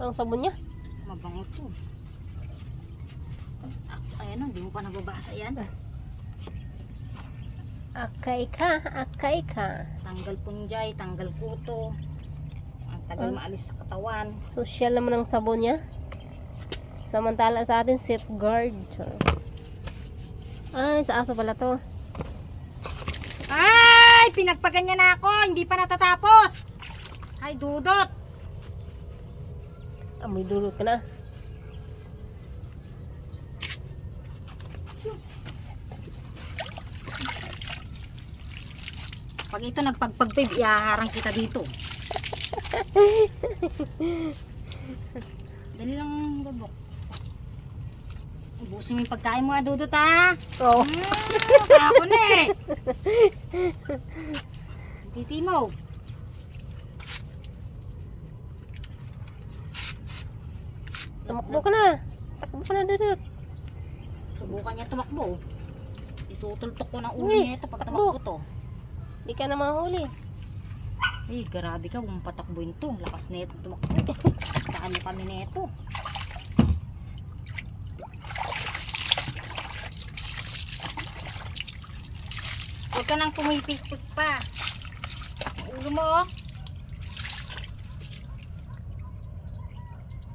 Ang sabon niya. Mabango to. Ayan o, hindi mo pa nababasa yan. Akay ka, akay ka. Tanggal punjay, tanggal kuto. Ang tagal maalis sa katawan. Social naman ang sabon niya. Samantala sa atin, safeguard. Ay, sa aso pala to. Ay! Pinagpaganyan na ako. Hindi pa natatapos. Ay, dudot. Amoy dulot ka na. Pag ito nagpagpagpib, ihaharang kita dito. Dali lang, babok. Ubusin mo yung pagkain mo, dudot, ha? Oo. Ako na eh. Titi mo. Tumakbo ka na. Takbo ka na, dudot. Subukan niya tumakbo. Isutultok ko ng ulo Uy, niya ito pag takbo. tumakbo to. Hindi ka na mahuli. Eh, grabe ka kung patakbuin to. Lakas na ito tumakbo. Saan na kami na ito? Huwag ka nang pumipikpik pa. Ang ulo mo, oh.